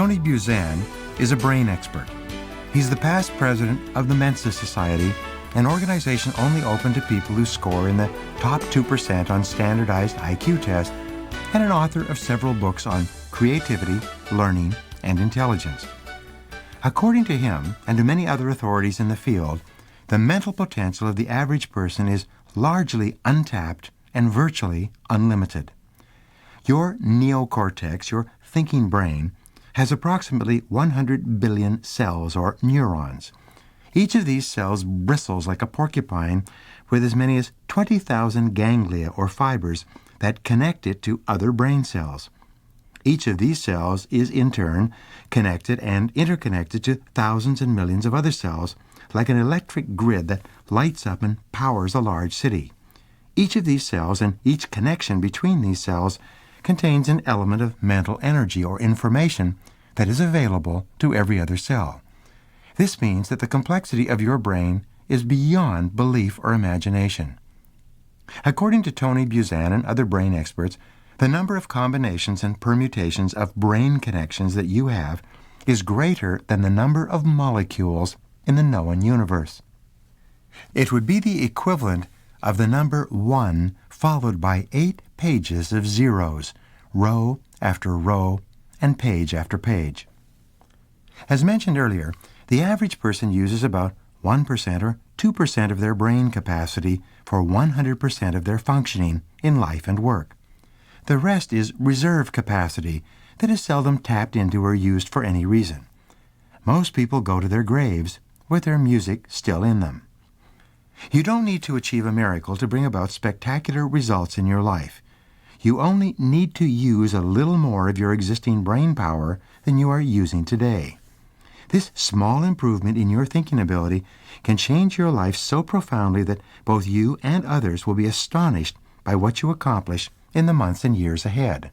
Tony Buzan is a brain expert. He's the past president of the Mensa Society, an organization only open to people who score in the top 2% on standardized IQ tests, and an author of several books on creativity, learning, and intelligence. According to him, and to many other authorities in the field, the mental potential of the average person is largely untapped and virtually unlimited. Your neocortex, your thinking brain, has approximately 100 billion cells or neurons. Each of these cells bristles like a porcupine with as many as 20,000 ganglia or fibers that connect it to other brain cells. Each of these cells is in turn connected and interconnected to thousands and millions of other cells, like an electric grid that lights up and powers a large city. Each of these cells and each connection between these cells contains an element of mental energy or information that is available to every other cell. This means that the complexity of your brain is beyond belief or imagination. According to Tony Buzan and other brain experts, the number of combinations and permutations of brain connections that you have is greater than the number of molecules in the known universe. It would be the equivalent of the number 1 followed by 8 pages of zeros, row after row and page after page. As mentioned earlier, the average person uses about 1% or 2% of their brain capacity for 100% of their functioning in life and work. The rest is reserve capacity that is seldom tapped into or used for any reason. Most people go to their graves with their music still in them. You don't need to achieve a miracle to bring about spectacular results in your life. You only need to use a little more of your existing brain power than you are using today. This small improvement in your thinking ability can change your life so profoundly that both you and others will be astonished by what you accomplish in the months and years ahead.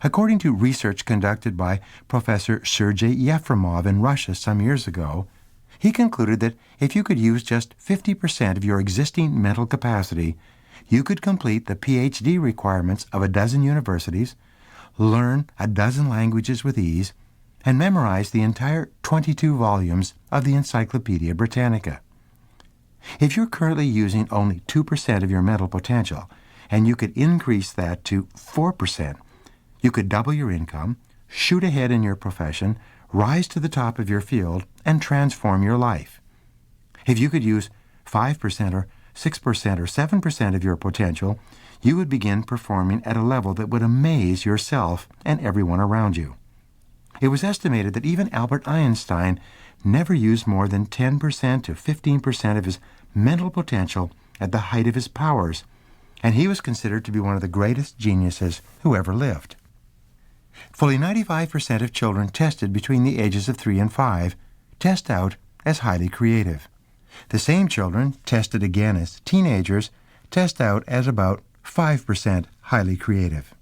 According to research conducted by Professor Sergei Yefremov in Russia some years ago, he concluded that if you could use just 50% of your existing mental capacity, you could complete the PhD requirements of a dozen universities, learn a dozen languages with ease, and memorize the entire 22 volumes of the Encyclopedia Britannica. If you're currently using only 2% of your mental potential, and you could increase that to 4%, you could double your income, shoot ahead in your profession, rise to the top of your field, and transform your life. If you could use 5% or 6% or 7% of your potential, you would begin performing at a level that would amaze yourself and everyone around you. It was estimated that even Albert Einstein never used more than 10% to 15% of his mental potential at the height of his powers, and he was considered to be one of the greatest geniuses who ever lived. Fully 95% of children tested between the ages of 3 and 5 test out as highly creative. The same children tested again as teenagers test out as about 5% highly creative.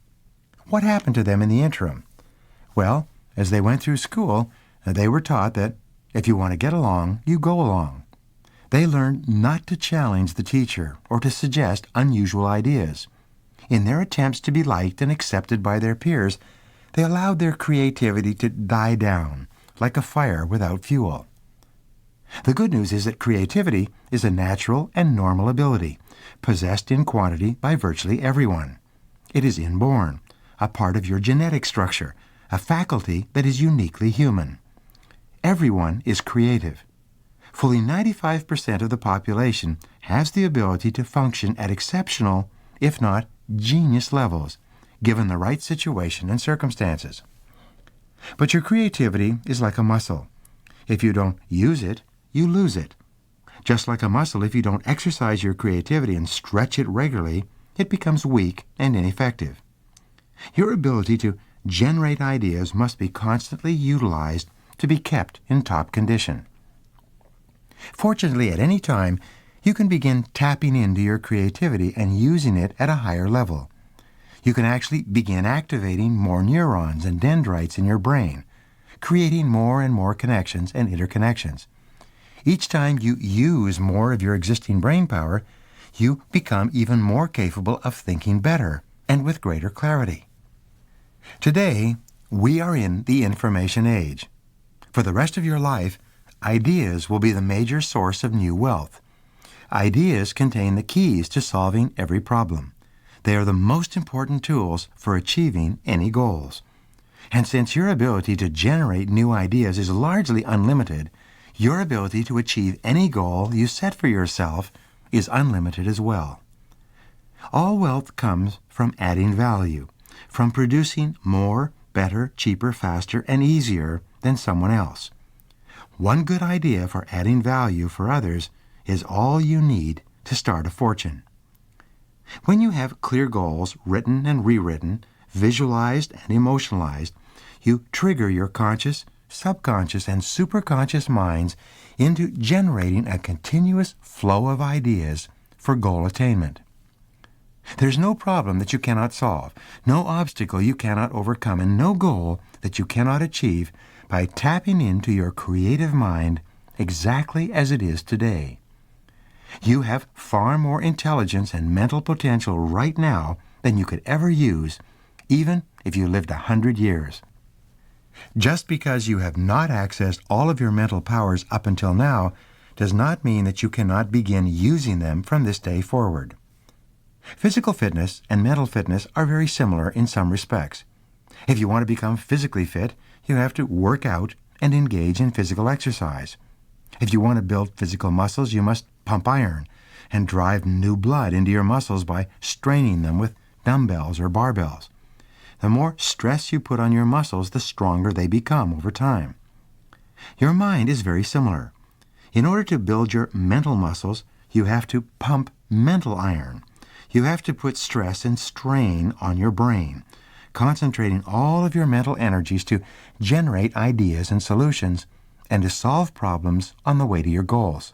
What happened to them in the interim? Well, as they went through school, they were taught that if you want to get along, you go along. They learned not to challenge the teacher or to suggest unusual ideas. In their attempts to be liked and accepted by their peers, they allowed their creativity to die down like a fire without fuel. The good news is that creativity is a natural and normal ability, possessed in quantity by virtually everyone. It is inborn, a part of your genetic structure, a faculty that is uniquely human. Everyone is creative. Fully 95% of the population has the ability to function at exceptional, if not genius levels, given the right situation and circumstances. But your creativity is like a muscle. If you don't use it, you lose it. Just like a muscle, if you don't exercise your creativity and stretch it regularly, it becomes weak and ineffective. Your ability to generate ideas must be constantly utilized to be kept in top condition. Fortunately, at any time, you can begin tapping into your creativity and using it at a higher level. You can actually begin activating more neurons and dendrites in your brain, creating more and more connections and interconnections. Each time you use more of your existing brain power, you become even more capable of thinking better and with greater clarity. Today, We are in the information age. For the rest of your life, ideas will be the major source of new wealth. Ideas contain the keys to solving every problem. They are the most important tools for achieving any goals. And since your ability to generate new ideas is largely unlimited, your ability to achieve any goal you set for yourself is unlimited as well. All wealth comes from adding value, from producing more, better, cheaper, faster, and easier than someone else. One good idea for adding value for others is all you need to start a fortune. When you have clear goals written and rewritten, visualized and emotionalized, you trigger your conscious, subconscious, and superconscious minds into generating a continuous flow of ideas for goal attainment. There's no problem that you cannot solve, no obstacle you cannot overcome, and no goal that you cannot achieve by tapping into your creative mind exactly as it is today. You have far more intelligence and mental potential right now than you could ever use, even if you lived 100 years. Just because you have not accessed all of your mental powers up until now does not mean that you cannot begin using them from this day forward. Physical fitness and mental fitness are very similar in some respects. If you want to become physically fit, you have to work out and engage in physical exercise. If you want to build physical muscles, you must pump iron and drive new blood into your muscles by straining them with dumbbells or barbells. The more stress you put on your muscles, the stronger they become over time. Your mind is very similar. In order to build your mental muscles, you have to pump mental iron. You have to put stress and strain on your brain, concentrating all of your mental energies to generate ideas and solutions and to solve problems on the way to your goals.